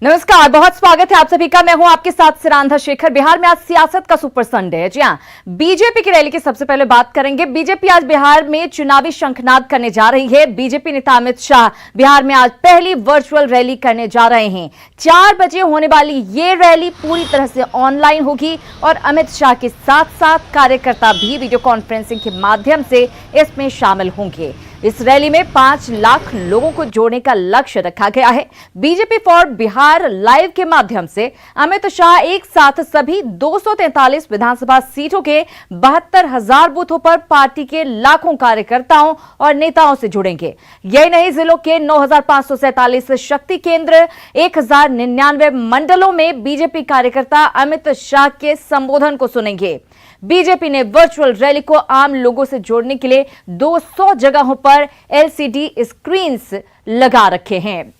नमस्कार, बहुत स्वागत है आप सभी का। मैं हूं आपके साथ सिरांधा शेखर। बिहार में आज सियासत का सुपर संडे है। जी हां, बीजेपी की रैली की सबसे पहले बात करेंगे। बीजेपी आज बिहार में चुनावी शंखनाद करने जा रही है। बीजेपी नेता अमित शाह बिहार में आज पहली वर्चुअल रैली करने जा रहे हैं। 4 बजे होने वाली ये रैली पूरी तरह से ऑनलाइन होगी और अमित शाह के साथ साथ कार्यकर्ता भी वीडियो कॉन्फ्रेंसिंग के माध्यम से इसमें शामिल होंगे। इस रैली में 5 लाख लोगों को जोड़ने का लक्ष्य रखा गया है। बीजेपी फॉर बिहार लाइव के माध्यम से अमित शाह एक साथ सभी 243 विधानसभा सीटों के 72,000 बूथों पर पार्टी के लाखों कार्यकर्ताओं और नेताओं से जुड़ेंगे। यही नहीं, जिलों के 9,547 शक्ति केंद्र, 1,099 मंडलों में बीजेपी कार्यकर्ता अमित शाह के संबोधन को सुनेंगे। बीजेपी ने वर्चुअल रैली को आम लोगों से जोड़ने के लिए 200 जगहों पर एलसीडी स्क्रीन्स लगा रखे हैं।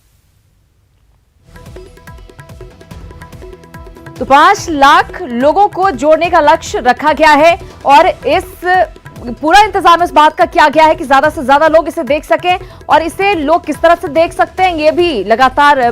तो 5 लाख लोगों को जोड़ने का लक्ष्य रखा गया है और इस पूरा इंतजाम इस बात का किया गया है कि ज्यादा से ज्यादा लोग इसे देख सकें और इसे लोग किस तरह से देख सकते हैं ये भी लगातार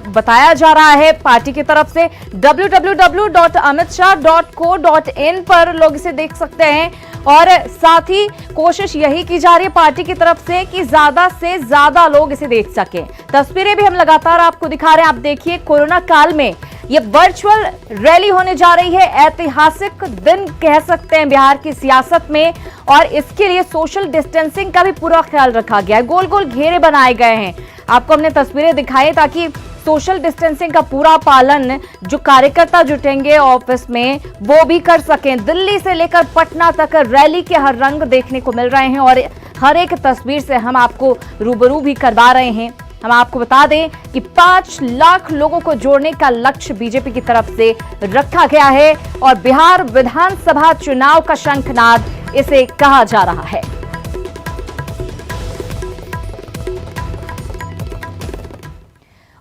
बताया जा रहा है पार्टी की तरफ से। www.amitshah.co.in पर लोग इसे देख सकते हैं और साथ ही कोशिश यही की जा रही है पार्टी की तरफ से कि ज्यादा से ज्यादा लोग इसे देख सकें। तस्वीरें भी हम लगातार आपको दिखा रहे हैं। आप देखिए, कोरोना काल में ये वर्चुअल रैली होने जा रही है। ऐतिहासिक दिन कह सकते हैं बिहार की सियासत में और इसके लिए सोशल डिस्टेंसिंग का भी पूरा ख्याल रखा गया है। गोल गोल घेरे बनाए गए हैं। आपको हमने तस्वीरें दिखाई ताकि सोशल डिस्टेंसिंग का पूरा पालन जो कार्यकर्ता जुटेंगे ऑफिस में वो भी कर सकें। दिल्ली से लेकर पटना तक रैली के हर रंग देखने को मिल रहे हैं और हर एक तस्वीर से हम आपको रूबरू भी करवा रहे हैं। हम आपको बता दें कि 5 लाख लोगों को जोड़ने का लक्ष्य बीजेपी की तरफ से रखा गया है और बिहार विधानसभा चुनाव का शंखनाद इसे कहा जा रहा है।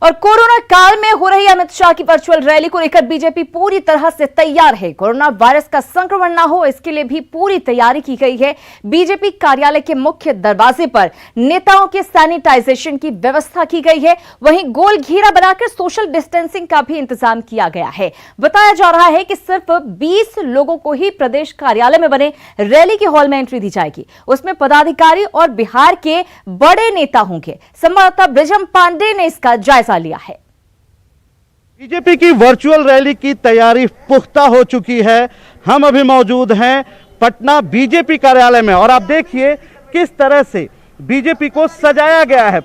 और कोरोना काल में हो रही अमित शाह की वर्चुअल रैली को लेकर बीजेपी पूरी तरह से तैयार है। कोरोना वायरस का संक्रमण ना हो इसके लिए भी पूरी तैयारी की गई है। बीजेपी कार्यालय के मुख्य दरवाजे पर नेताओं के सैनिटाइजेशन की व्यवस्था की गई है। वहीं गोल घेरा बनाकर सोशल डिस्टेंसिंग का भी इंतजाम किया गया है। बताया जा रहा है कि सिर्फ 20 लोगों को ही प्रदेश कार्यालय में बने रैली के हॉल में एंट्री दी जाएगी। उसमें पदाधिकारी और बिहार के बड़े नेता होंगे। संवाददाता ब्रिजम पांडे ने इसका जायजा लिया है। बीजेपी की वर्चुअल रैली की तैयारी पुख्ता हो चुकी है। हम अभी मौजूद हैं पटना बीजेपी कार्यालय में और आप देखिए किस तरह से बीजेपी को सजाया गया है।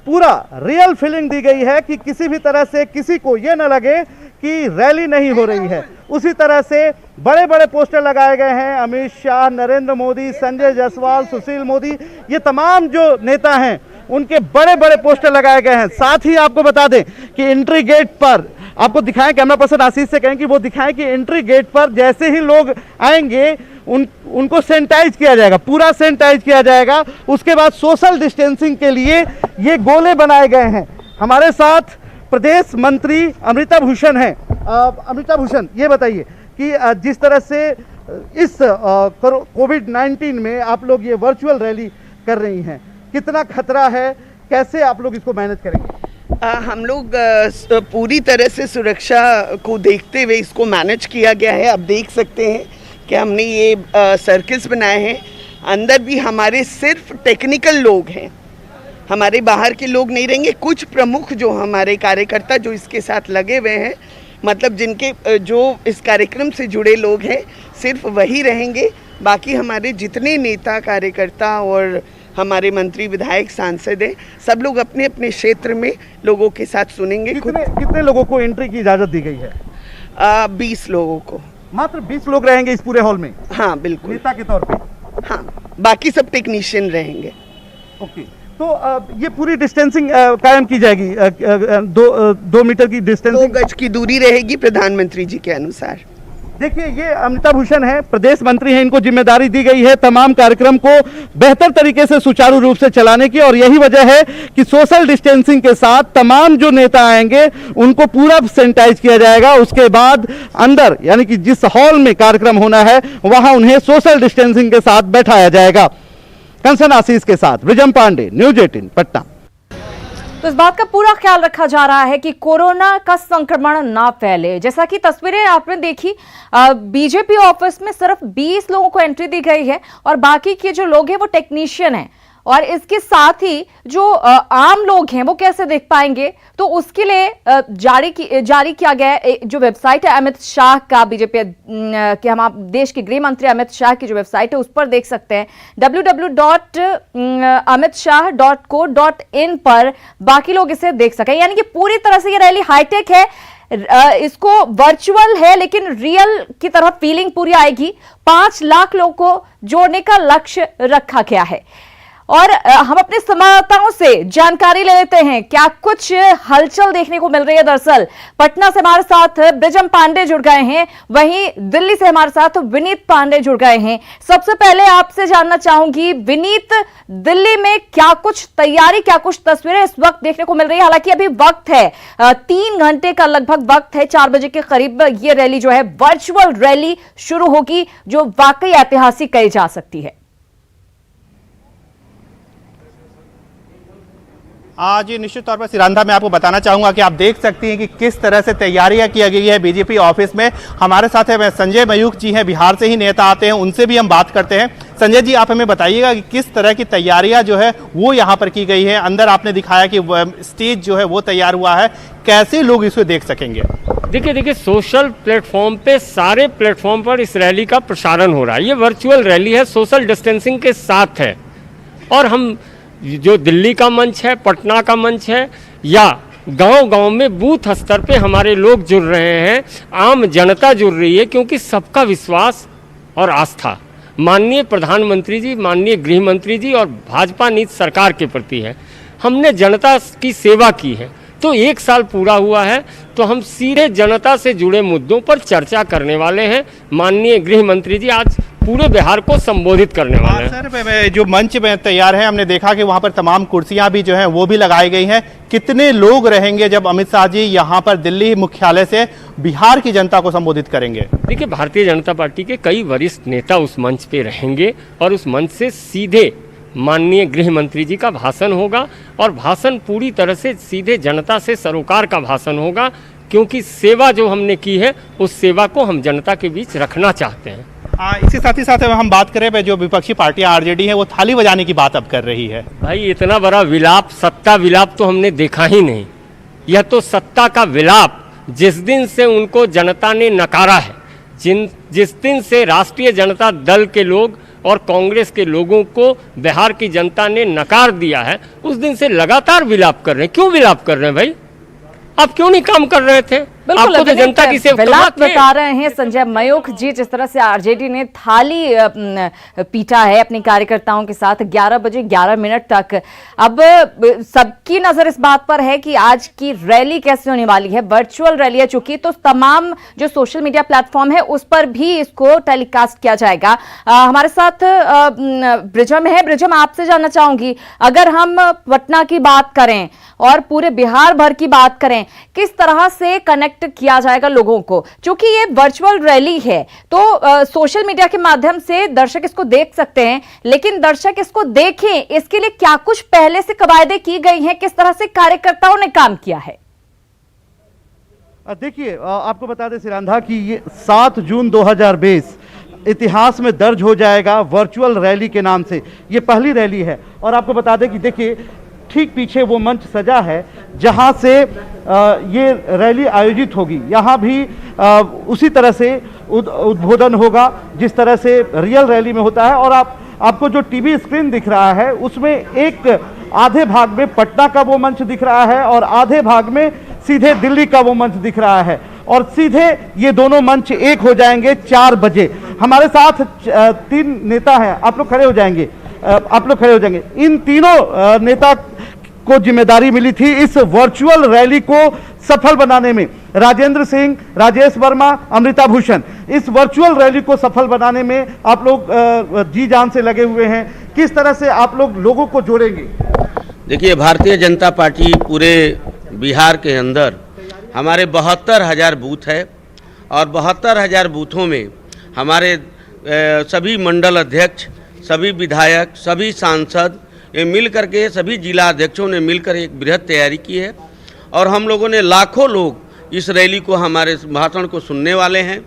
पूरा रियल फीलिंग दी गई है कि किसी भी तरह से किसी को यह न लगे कि रैली नहीं हो रही है। उसी तरह से बड़े बड़े पोस्टर लगाए गए हैं। अमित शाह, नरेंद्र मोदी, संजय जायसवाल, सुशील मोदी, ये तमाम जो नेता हैं उनके बड़े बड़े पोस्टर लगाए गए हैं। साथ ही आपको बता दें कि एंट्री गेट पर आपको दिखाएं, कैमरा पर्सन आशीष से कहें कि वो दिखाएं कि एंट्री गेट पर जैसे ही लोग आएंगे उनको सैनिटाइज किया जाएगा, पूरा सैनिटाइज किया जाएगा। उसके बाद सोशल डिस्टेंसिंग के लिए ये गोले बनाए गए हैं। हमारे साथ प्रदेश मंत्री अमृता भूषण हैं। अमृता भूषण, ये बताइए कि जिस तरह से इस कोविड-19 में आप लोग ये वर्चुअल रैली कर रही हैं, कितना खतरा है, कैसे आप लोग इसको मैनेज करेंगे? हम लोग पूरी तरह से सुरक्षा को देखते हुए इसको मैनेज किया गया है। आप देख सकते हैं कि हमने ये सर्किल्स बनाए हैं। अंदर भी हमारे सिर्फ टेक्निकल लोग हैं, हमारे बाहर के लोग नहीं रहेंगे। कुछ प्रमुख जो हमारे कार्यकर्ता जो इसके साथ लगे हुए हैं, मतलब जिनके जो इस कार्यक्रम से जुड़े लोग हैं, सिर्फ वही रहेंगे। बाकी हमारे जितने नेता कार्यकर्ता और हमारे मंत्री, विधायक, सांसद हैं, सब लोग अपने अपने क्षेत्र में लोगों के साथ सुनेंगे। कितने लोगों को एंट्री की इजाजत दी गई है? 20 लोगों को। मात्र 20 लोग रहेंगे इस पूरे हॉल में? हाँ बिल्कुल, नेता के तौर पे। हाँ, बाकी सब टेक्नीशियन रहेंगे। ओके, तो ये पूरी डिस्टेंसिंग कायम की जाएगी। 2 मीटर की डिस्टेंसिंग, 2 गज की दूरी रहेगी प्रधानमंत्री जी के अनुसार। देखिए, ये अमिता भूषण है, प्रदेश मंत्री हैं। इनको जिम्मेदारी दी गई है तमाम कार्यक्रम को बेहतर तरीके से सुचारू रूप से चलाने की और यही वजह है कि सोशल डिस्टेंसिंग के साथ तमाम जो नेता आएंगे उनको पूरा सैनिटाइज किया जाएगा। उसके बाद अंदर यानी कि जिस हॉल में कार्यक्रम होना है वहां उन्हें सोशल डिस्टेंसिंग के साथ बैठाया जाएगा। कंसन आशीष के साथ ब्रिजम पांडे, न्यूज 18 पटना। तो इस बात का पूरा ख्याल रखा जा रहा है कि कोरोना का संक्रमण ना फैले। जैसा कि तस्वीरें आपने देखी, बीजेपी ऑफिस में सिर्फ 20 लोगों को एंट्री दी गई है और बाकी के जो लोग हैं वो टेक्नीशियन हैं, और इसके साथ ही जो आम लोग हैं वो कैसे देख पाएंगे, तो उसके लिए जारी किया गया है जो वेबसाइट है अमित शाह का, बीजेपी के हम आप देश के गृह मंत्री अमित शाह की जो वेबसाइट है उस पर देख सकते हैं www.amitshah.co.in पर बाकी लोग इसे देख सकें। यानी कि पूरी तरह से ये रैली हाईटेक है, इसको वर्चुअल है लेकिन रियल की तरह फीलिंग पूरी आएगी। 5 लाख लोगों को जोड़ने का लक्ष्य रखा गया है। और हम अपने संवाददाताओं से जानकारी ले लेते हैं क्या कुछ हलचल देखने को मिल रही है। दरअसल पटना से हमारे साथ ब्रिजम पांडे जुड़ गए हैं, वहीं दिल्ली से हमारे साथ विनीत पांडे जुड़ गए हैं। सबसे पहले आपसे जानना चाहूंगी विनीत, दिल्ली में क्या कुछ तैयारी, क्या कुछ तस्वीरें इस वक्त देखने को मिल रही है? हालांकि अभी वक्त है 3 घंटे का लगभग वक्त है, 4 बजे के करीब ये रैली जो है वर्चुअल रैली शुरू होगी जो वाकई ऐतिहासिक कही जा सकती है। आज निश्चित तौर पर सिरांधा मैं आपको बताना चाहूंगा कि आप देख सकती हैं कि किस तरह से तैयारियां की गई है बीजेपी ऑफिस में। हमारे साथ है संजय मयूख जी हैं, बिहार से ही नेता आते हैं, उनसे भी हम बात करते हैं। संजय जी, आप हमें बताइएगा कि किस तरह की तैयारियां जो है वो यहाँ पर की गई है। अंदर आपने दिखाया कि स्टेज जो है वो तैयार हुआ है, कैसे लोग इसे देख सकेंगे? देखिए सोशल प्लेटफॉर्म पे, सारे प्लेटफॉर्म पर इस रैली का प्रसारण हो रहा है। ये वर्चुअल रैली है, सोशल डिस्टेंसिंग के साथ है, और हम जो दिल्ली का मंच है, पटना का मंच है, या गांव-गांव में बूथ स्तर पे हमारे लोग जुड़ रहे हैं, आम जनता जुड़ रही है, क्योंकि सबका विश्वास और आस्था माननीय प्रधानमंत्री जी, माननीय गृह मंत्री जी और भाजपा नीति सरकार के प्रति है। हमने जनता की सेवा की है, तो 1 साल पूरा हुआ है, तो हम सीधे जनता से जुड़े मुद्दों पर चर्चा करने वाले हैं। माननीय गृह मंत्री जी आज पूरे बिहार को संबोधित करने वाले हैं। सर, जो मंच में तैयार है, हमने देखा कि वहां पर तमाम कुर्सियां भी जो हैं वो भी लगाई गई हैं। कितने लोग रहेंगे जब अमित शाह जी यहां पर दिल्ली मुख्यालय से बिहार की जनता को संबोधित करेंगे? देखिए, भारतीय जनता पार्टी के कई वरिष्ठ नेता उस मंच पे रहेंगे और उस मंच से सीधे माननीय गृह मंत्री जी का भाषण होगा, और भाषण पूरी तरह से सीधे जनता से सरोकार का भाषण होगा, क्योंकि सेवा जो हमने की है उस सेवा को हम जनता के बीच रखना चाहते हैं। इसके साथ ही साथ हम बात करें, जो विपक्षी पार्टियां आरजेडी है वो थाली बजाने की बात अब कर रही है। भाई, इतना बड़ा विलाप, सत्ता विलाप तो हमने देखा ही नहीं। यह तो सत्ता का विलाप, जिस दिन से उनको जनता ने नकारा है, जिस दिन से राष्ट्रीय जनता दल के लोग और कांग्रेस के लोगों को बिहार की जनता ने नकार दिया है, उस दिन से लगातार विलाप कर रहे हैं। क्यों विलाप कर रहे हैं भाई? आप क्यों नहीं काम कर रहे थे? बिल्कुल, आपको तो जनता की सेवा बता रहे हैं संजय मयूख जी, जिस तरह से आरजेडी ने थाली पीटा है अपने कार्यकर्ताओं के साथ 11 बजे 11 मिनट तक। अब सबकी नजर इस बात पर है कि आज की रैली कैसे होने वाली है। वर्चुअल रैली है चूंकि, तो तमाम जो सोशल मीडिया प्लेटफॉर्म है उस पर भी इसको टेलीकास्ट किया जाएगा। हमारे साथ ब्रिजम है। ब्रिजम, आपसे जानना चाहूंगी, अगर हम पटना की बात करें और पूरे बिहार भर की बात करें, किस तरह से कनेक्ट किया जाएगा लोगों को? क्योंकि ये वर्चुअल रैली है तो सोशल मीडिया के माध्यम से दर्शक इसको देख सकते हैं, लेकिन दर्शक इसको देखें इसके लिए क्या कुछ पहले से कवायदें की गई हैं? किस तरह से कार्यकर्ताओं ने काम किया है? देखिए, आपको बता दें सिरांधा कि ये 7 जून 2020 इतिहास में दर्ज हो जाएगा वर्चुअल रैली के नाम से। ये पहली रैली है, और आपको बता दें कि देखिए ठीक पीछे वो मंच सजा है जहां से ये रैली आयोजित होगी। यहाँ भी उसी तरह से उद्बोधन होगा जिस तरह से रियल रैली में होता है। और आपको जो टीवी स्क्रीन दिख रहा है उसमें एक आधे भाग में पटना का वो मंच दिख रहा है और आधे भाग में सीधे दिल्ली का वो मंच दिख रहा है, और सीधे ये दोनों मंच एक हो जाएंगे 4 बजे। हमारे साथ 3 नेता हैं, आप लोग खड़े हो जाएंगे, इन तीनों नेता को जिम्मेदारी मिली थी इस वर्चुअल रैली को सफल बनाने में। राजेंद्र सिंह, राजेश वर्मा, अमृता भूषण, इस वर्चुअल रैली को सफल बनाने में आप लोग जी जान से लगे हुए हैं। किस तरह से आप लोग लोगों को जोड़ेंगे? देखिए, भारतीय जनता पार्टी पूरे बिहार के अंदर हमारे 72,000 बूथ है, और 72,000 बूथों में हमारे सभी मंडल अध्यक्ष, सभी विधायक, सभी सांसद ये मिल करके सभी जिला अध्यक्षों ने मिलकर एक बृहद तैयारी की है और हम लोगों ने लाखों लोग इस रैली को, हमारे भाषण को सुनने वाले हैं।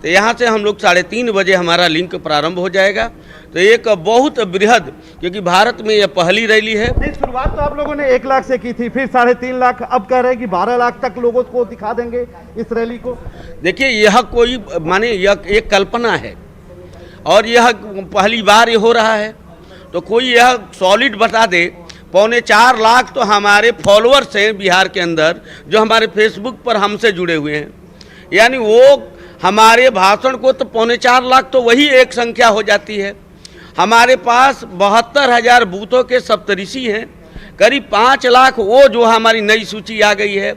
तो यहाँ से हम लोग 3:30 बजे हमारा लिंक प्रारंभ हो जाएगा। तो एक बहुत बृहद, क्योंकि भारत में यह पहली रैली है। शुरुआत तो आप लोगों ने 1 लाख से की थी, फिर 3.5 लाख, अब कह रहे हैं कि 12 लाख तक लोगों को दिखा देंगे इस रैली को। देखिए, यह कोई माने यह एक कल्पना है और यह पहली बार ये हो रहा है। तो कोई यह सॉलिड बता दे। 4.25 लाख तो हमारे फॉलोअर्स हैं बिहार के अंदर, जो हमारे फेसबुक पर हमसे जुड़े हुए हैं। यानी वो हमारे भाषण को तो 4.25 लाख तो वही एक संख्या हो जाती है। हमारे पास 72,000 बूथों के सप्तऋषि हैं, करीब 5 लाख वो जो हमारी नई सूची आ गई है।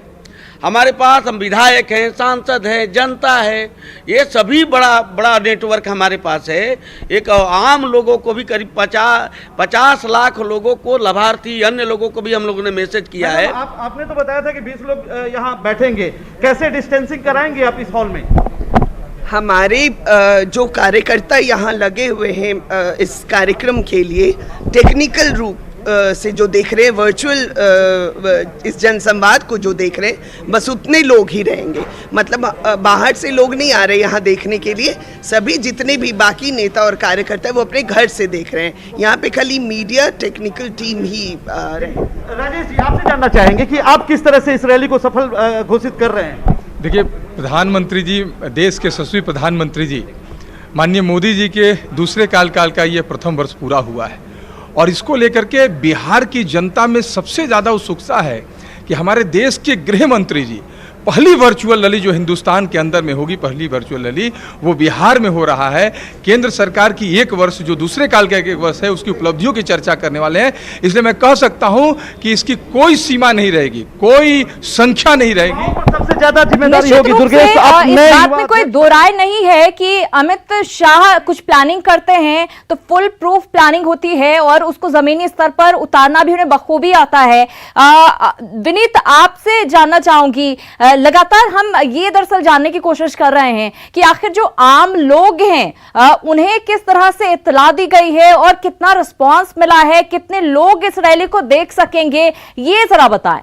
हमारे पास हम विधायक हैं, सांसद हैं, जनता है, ये सभी बड़ा नेटवर्क हमारे पास है। एक आम लोगों को भी करीब 50 लाख लोगों को, लाभार्थी अन्य लोगों को भी हम लोगों ने मैसेज किया है। आपने तो बताया था कि 20 लोग यहाँ बैठेंगे, कैसे डिस्टेंसिंग कराएंगे आप इस हॉल में? हमारे जो कार्यकर्ता यहाँ लगे हुए हैं इस कार्यक्रम के लिए, टेक्निकल रूप से जो देख रहे हैं, वर्चुअल इस जनसंवाद को जो देख रहे हैं, बस उतने लोग ही रहेंगे। मतलब बाहर से लोग नहीं आ रहे यहाँ देखने के लिए। सभी जितने भी बाकी नेता और कार्यकर्ता है वो अपने घर से देख रहे हैं। यहाँ पे खाली मीडिया टेक्निकल टीम ही रहे। राजेश जी, आपसे जानना चाहेंगे कि आप किस तरह से इस रैली को सफल घोषित कर रहे हैं? देखिए, प्रधानमंत्री जी, देश के यशस्वी प्रधानमंत्री जी माननीय मोदी जी के दूसरे कार्यकाल का ये प्रथम वर्ष पूरा हुआ है और इसको लेकर के बिहार की जनता में सबसे ज़्यादा उत्सुकता है कि हमारे देश के गृह मंत्री जी, पहली वर्चुअल रैली जो हिंदुस्तान के अंदर में होगी, पहली वर्चुअल रैली वो बिहार में हो रहा है। केंद्र सरकार की 1 वर्ष जो दूसरे काल का 1 वर्ष है, उसकी उपलब्धियों की चर्चा करने वाले हैं। इसलिए मैं कह सकता हूं कि इसकी कोई सीमा नहीं रहेगी, कोई संख्या नहीं रहेगी। सबसे ज्यादा जिम्मेदारी होगी दुर्गेश। इस बात में कोई दो राय नहीं है कि अमित शाह कुछ प्लानिंग करते हैं तो फुल प्रूफ प्लानिंग होती है और उसको जमीनी स्तर पर उतारना भी उन्हें बखूबी आता है। विनीत, आपसे जानना चाहूंगी, लगातार हम ये दरअसल जानने की कोशिश कर रहे हैं कि आखिर जो आम लोग हैं उन्हें किस तरह से इत्तला दी गई है और कितना रिस्पांस मिला है, कितने लोग इस रैली को देख सकेंगे, ये जरा बताएं।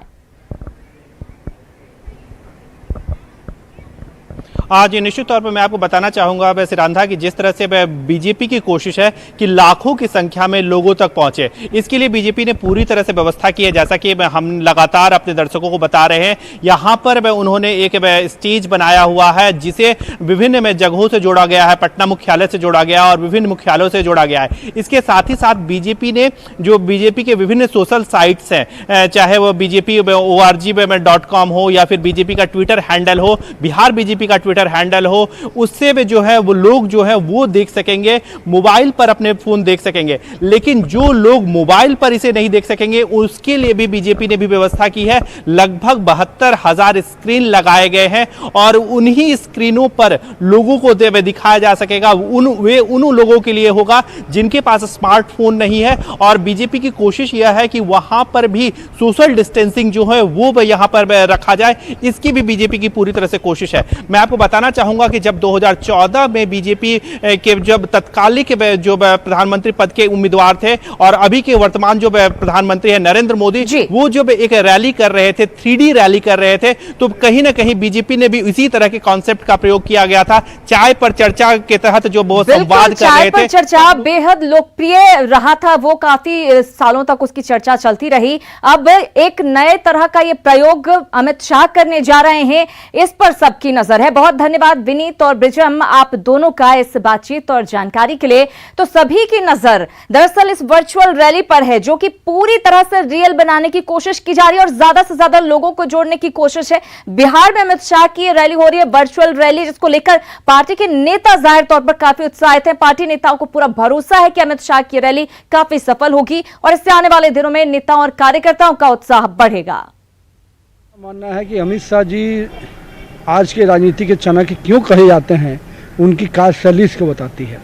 आज निश्चित तौर पर मैं आपको बताना चाहूंगा वैसे रांधा कि जिस तरह से बीजेपी की कोशिश है कि लाखों की संख्या में लोगों तक पहुंचे, इसके लिए बीजेपी ने पूरी तरह से व्यवस्था की है। जैसा कि हम लगातार अपने दर्शकों को बता रहे हैं, यहां पर उन्होंने एक स्टेज बनाया हुआ है जिसे विभिन्न जगहों से जोड़ा गया है, पटना मुख्यालय से जोड़ा गया और विभिन्न मुख्यालयों से जोड़ा गया है। इसके साथ ही साथ बीजेपी ने जो बीजेपी के विभिन्न सोशल साइट्स हैं, चाहे वो BJP.org.com हो या फिर बीजेपी का ट्विटर हैंडल हो, बिहार बीजेपी का हैंडल हो, उससे भी जो है वो लोग जो है वो देख सकेंगे, मोबाइल पर अपने फोन देख सकेंगे। लेकिन जो लोग मोबाइल पर इसे नहीं देख सकेंगे उसके लिए भी बीजेपी ने भी व्यवस्था की है। लगभग 72,000 स्क्रीन लगाए गए हैं और उन्हीं स्क्रीनों पर लोगों को दिखाया जा सकेगा। उन लोगों के लिए होगा जिनके पास स्मार्टफोन नहीं है। और बीजेपी की कोशिश यह है कि वहां पर भी सोशल डिस्टेंसिंग जो है वो यहां पर रखा जाए, इसकी भी बीजेपी की पूरी तरह से कोशिश है। मैं आपको बताना चाहूंगा कि जब 2014 में बीजेपी के जब तत्कालिक जो प्रधानमंत्री पद के उम्मीदवार थे और अभी के वर्तमान जो प्रधानमंत्री है नरेंद्र मोदी, वो जब एक रैली कर रहे थे, 3D रैली कर रहे थे, तो कहीं ना कहीं बीजेपी ने भी इसी तरह के कॉन्सेप्ट का प्रयोग किया गया था। चाय पर चर्चा के तहत जो वो संवाद कर रहे थे, चर्चा बेहद लोकप्रिय रहा था, वो काफी सालों तक उसकी चर्चा चलती रही। अब एक नए तरह का ये प्रयोग अमित शाह करने जा रहे हैं, इस पर सबकी नजर है। बहुत धन्यवाद विनीत और ब्रिजम, आप दोनों का इस बातचीत और जानकारी के लिए। तो सभी की नजर दरअसल इस वर्चुअल रैली पर है जो कि पूरी तरह से रियल बनाने की कोशिश की जा रही है और ज्यादा से ज्यादा लोगों को जोड़ने की कोशिश है। बिहार में अमित शाह की रैली हो रही है, वर्चुअल रैली, जिसको लेकर पार्टी के नेता जाहिर तौर पर काफी उत्साहित हैं। पार्टी नेताओं को पूरा भरोसा है कि अमित शाह की रैली काफी सफल होगी और इससे आने वाले दिनों में नेताओं और कार्यकर्ताओं का उत्साह बढ़ेगा। मानना है कि अमित शाह जी आज के राजनीति के चाणक्य क्यों कहे जाते हैं, उनकी कार्यशैली इसको बताती है।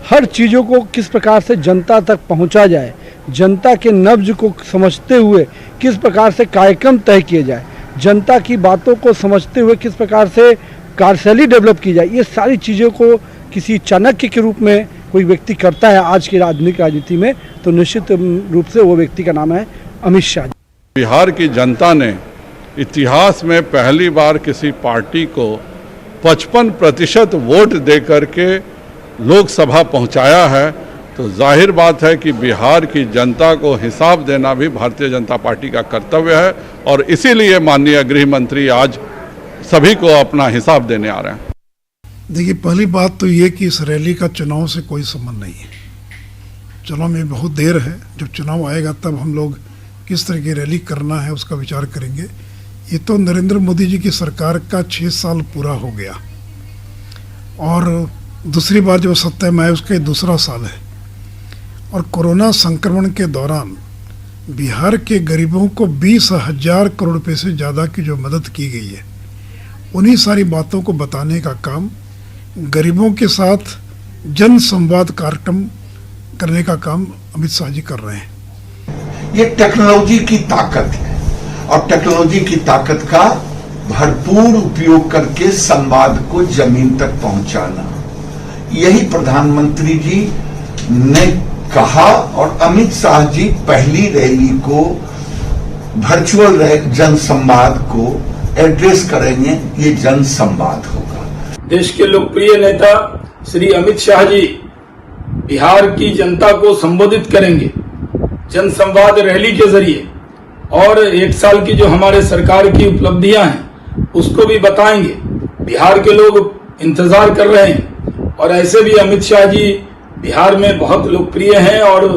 हर चीज़ों को किस प्रकार से जनता तक पहुंचा जाए, जनता के नब्ज को समझते हुए किस प्रकार से कार्यक्रम तय किए जाए, जनता की बातों को समझते हुए किस प्रकार से कार्यशैली डेवलप की जाए, ये सारी चीज़ों को किसी चाणक्य के रूप में कोई व्यक्ति करता है आज की राजनीति में, तो निश्चित रूप से वो व्यक्ति का नाम है अमित शाह। बिहार की जनता ने इतिहास में पहली बार किसी पार्टी को 55% वोट दे करके लोकसभा पहुंचाया है, तो जाहिर बात है कि बिहार की जनता को हिसाब देना भी भारतीय जनता पार्टी का कर्तव्य है, और इसीलिए माननीय गृह मंत्री आज सभी को अपना हिसाब देने आ रहे हैं। देखिए, पहली बात तो ये कि इस रैली का चुनाव से कोई संबंध नहीं है। चुनाव में बहुत देर है, जब चुनाव आएगा तब हम लोग किस तरह की रैली करना है उसका विचार करेंगे। ये तो नरेंद्र मोदी जी की सरकार का 6 साल पूरा हो गया, और दूसरी बार जब सत्ता में आए उसका ये दूसरा साल है, और कोरोना संक्रमण के दौरान बिहार के गरीबों को 20,000 करोड़ रुपये से ज़्यादा की जो मदद की गई है, उन्हीं सारी बातों को बताने का काम, गरीबों के साथ जन संवाद कार्यक्रम करने का काम अमित शाह जी कर रहे हैं। ये टेक्नोलॉजी की ताकत है, और टेक्नोलॉजी की ताकत का भरपूर उपयोग करके संवाद को जमीन तक पहुंचाना, यही प्रधानमंत्री जी ने कहा। और अमित शाह जी पहली रैली को वर्चुअल जनसंवाद को एड्रेस करेंगे, ये जनसंवाद होगा। देश के लोकप्रिय नेता श्री अमित शाह जी बिहार की जनता को संबोधित करेंगे जनसंवाद रैली के जरिए, और 1 साल की जो हमारे सरकार की उपलब्धियां हैं उसको भी बताएंगे। बिहार के लोग इंतजार कर रहे हैं, और ऐसे भी अमित शाह जी बिहार में बहुत लोकप्रिय हैं, और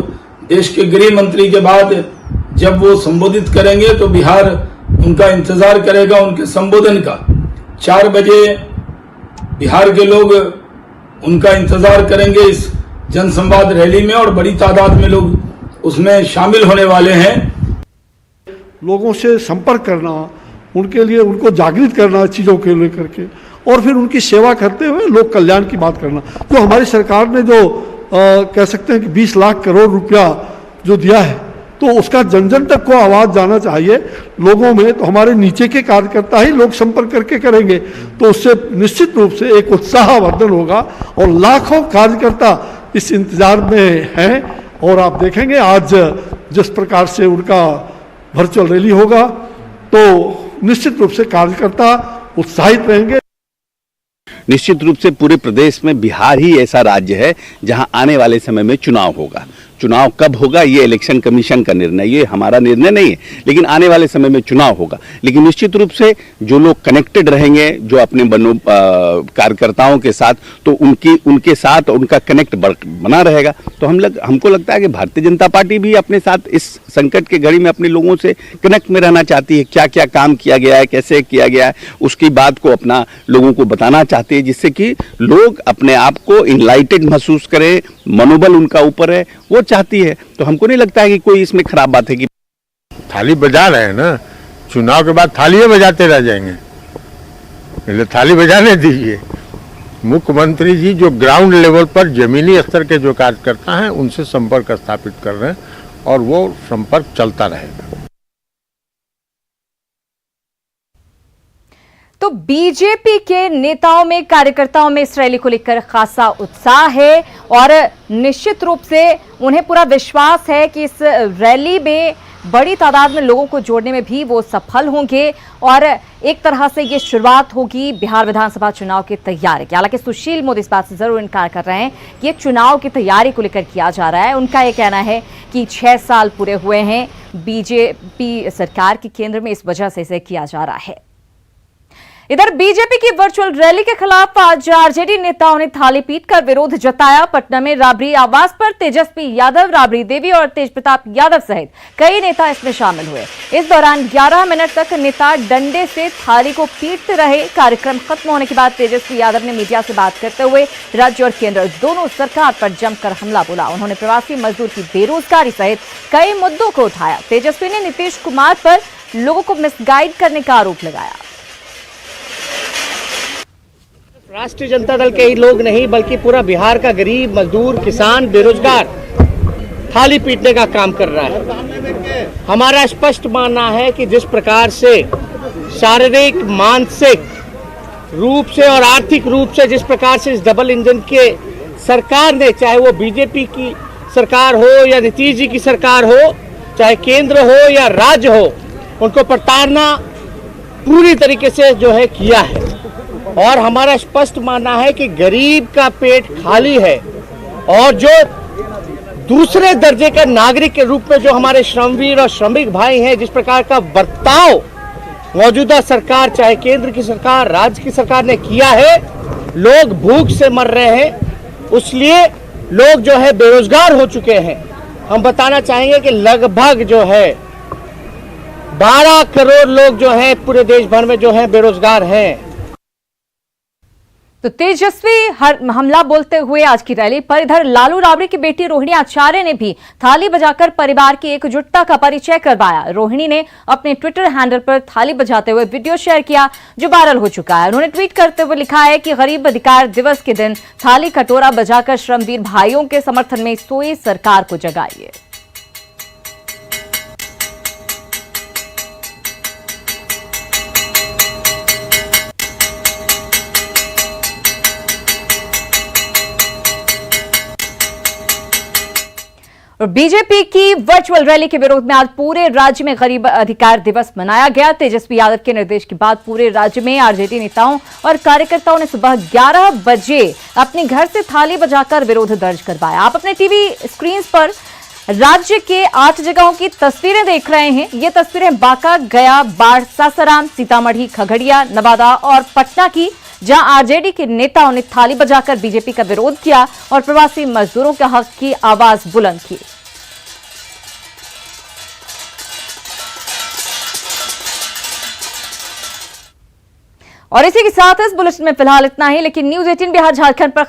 देश के गृह मंत्री के बाद जब वो संबोधित करेंगे तो बिहार उनका इंतजार करेगा, उनके संबोधन का। 4 बजे बिहार के लोग उनका इंतजार करेंगे इस जनसंवाद रैली में, और बड़ी तादाद में लोग उसमें शामिल होने वाले हैं। लोगों से संपर्क करना, उनके लिए उनको जागृत करना चीज़ों के लेकर के, और फिर उनकी सेवा करते हुए लोक कल्याण की बात करना। जो हमारी सरकार ने जो कह सकते हैं कि 20 लाख करोड़ रुपया जो दिया है, तो उसका जन जन तक को आवाज़ जाना चाहिए लोगों में। तो हमारे नीचे के कार्यकर्ता ही लोग संपर्क करके करेंगे, तो उससे निश्चित रूप से एक उत्साहवर्धन होगा, और लाखों कार्यकर्ता इस इंतजार में हैं। और आप देखेंगे आज जिस प्रकार से उनका वर्चुअल रैली होगा, तो निश्चित रूप से कार्यकर्ता उत्साहित रहेंगे। निश्चित रूप से पूरे प्रदेश में बिहार ही ऐसा राज्य है जहां आने वाले समय में चुनाव होगा। चुनाव कब होगा ये इलेक्शन कमीशन का निर्णय, ये हमारा निर्णय नहीं है, लेकिन आने वाले समय में चुनाव होगा। लेकिन निश्चित रूप से जो लोग कनेक्टेड रहेंगे, जो अपने कार्यकर्ताओं के साथ, तो उनके साथ उनका कनेक्ट बना रहेगा। तो हमको लगता है कि भारतीय जनता पार्टी भी अपने साथ इस संकट के घड़ी में अपने लोगों से कनेक्ट में रहना चाहती है। क्या क्या काम किया गया है, कैसे किया गया है, उसकी बात को अपना लोगों को बताना चाहती है, जिससे कि लोग अपने आप को इनलाइटेड महसूस करें, मनोबल उनका ऊपर है, वो चाहती है। तो हमको नहीं लगता है कि कोई इसमें खराब बात है कि थाली बजा रहे हैं ना, चुनाव के बाद थालियां बजाते रह जाएंगे, पहले थाली बजाने दीजिए। मुख्यमंत्री जी जो ग्राउंड लेवल पर जमीनी स्तर के जो कार्यकर्ता हैं उनसे संपर्क स्थापित कर रहे हैं, और वो संपर्क चलता रहेगा। तो बीजेपी के नेताओं में, कार्यकर्ताओं में इस रैली को लेकर खासा उत्साह है, और निश्चित रूप से उन्हें पूरा विश्वास है कि इस रैली में बड़ी तादाद में लोगों को जोड़ने में भी वो सफल होंगे, और एक तरह से ये शुरुआत होगी बिहार विधानसभा चुनाव की तैयारी की। हालांकि सुशील मोदी इस बात से जरूर इनकार कर रहे हैं कि ये चुनाव की तैयारी को लेकर किया जा रहा है। उनका ये कहना है कि 6 साल पूरे हुए हैं बीजेपी सरकार की केंद्र में, इस वजह से इसे किया जा रहा है। इधर बीजेपी की वर्चुअल रैली के खिलाफ आज आरजेडी नेताओं ने थाली पीटकर विरोध जताया। पटना में राबड़ी आवास पर तेजस्वी यादव, राबड़ी देवी और तेजप्रताप यादव सहित कई नेता इसमें शामिल हुए। इस दौरान 11 मिनट तक नेता डंडे से थाली को पीटते रहे। कार्यक्रम खत्म होने के बाद तेजस्वी यादव ने मीडिया से बात करते हुए राज्य और केंद्र दोनों सरकार पर जमकर हमला बोला। उन्होंने प्रवासी मजदूर की बेरोजगारी सहित कई मुद्दों को उठाया। तेजस्वी ने नीतीश कुमार पर लोगों को मिसगाइड करने का आरोप लगाया। राष्ट्रीय जनता दल के ही लोग नहीं बल्कि पूरा बिहार का गरीब, मजदूर, किसान, बेरोजगार थाली पीटने का काम कर रहा है। हमारा स्पष्ट मानना है कि जिस प्रकार से शारीरिक, मानसिक रूप से और आर्थिक रूप से जिस प्रकार से इस डबल इंजन के सरकार ने, चाहे वो बीजेपी की सरकार हो या नीतीश जी की सरकार हो, चाहे केंद्र हो या राज्य हो, उनको प्रताड़ना पूरी तरीके से जो है किया है। और हमारा स्पष्ट मानना है कि गरीब का पेट खाली है और जो दूसरे दर्जे के नागरिक के रूप में जो हमारे श्रमवीर और श्रमिक भाई हैं, जिस प्रकार का बर्ताव मौजूदा सरकार, चाहे केंद्र की सरकार, राज्य की सरकार ने किया है, लोग भूख से मर रहे हैं, इसलिए लोग जो है बेरोजगार हो चुके हैं। हम बताना चाहेंगे कि लगभग जो है 12 करोड़ लोग जो हैं पूरे देश भर में जो हैं बेरोजगार हैं। तो तेजस्वी हमला बोलते हुए आज की रैली पर इधर लालू राबड़ी की बेटी रोहिणी आचार्य ने भी थाली बजाकर परिवार की एकजुटता का परिचय करवाया। रोहिणी ने अपने ट्विटर हैंडल पर थाली बजाते हुए वीडियो शेयर किया जो वायरल हो चुका है। उन्होंने ट्वीट करते हुए लिखा है कि गरीब अधिकार दिवस के दिन थाली कटोरा बजाकर श्रमवीर भाइयों के समर्थन में सोई सरकार को जगाइए। और बीजेपी की वर्चुअल रैली के विरोध में आज पूरे राज्य में गरीब अधिकार दिवस मनाया गया। तेजस्वी यादव के निर्देश के बाद पूरे राज्य में आरजेडी नेताओं और कार्यकर्ताओं ने सुबह 11 बजे अपने घर से थाली बजाकर विरोध दर्ज करवाया। आप अपने टीवी स्क्रीन पर राज्य के 8 जगहों की तस्वीरें देख रहे हैं। ये तस्वीरें बांका, गया, बाढ़, सासाराम, सीतामढ़ी, खगड़िया, नवादा और पटना की, जहां आरजेडी के नेताओं ने थाली बजाकर बीजेपी का विरोध किया और प्रवासी मजदूरों के हक की आवाज बुलंद की। और इसी के साथ इस बुलेटिन में फिलहाल इतना ही, लेकिन न्यूज़ 18 बिहार झारखंड पर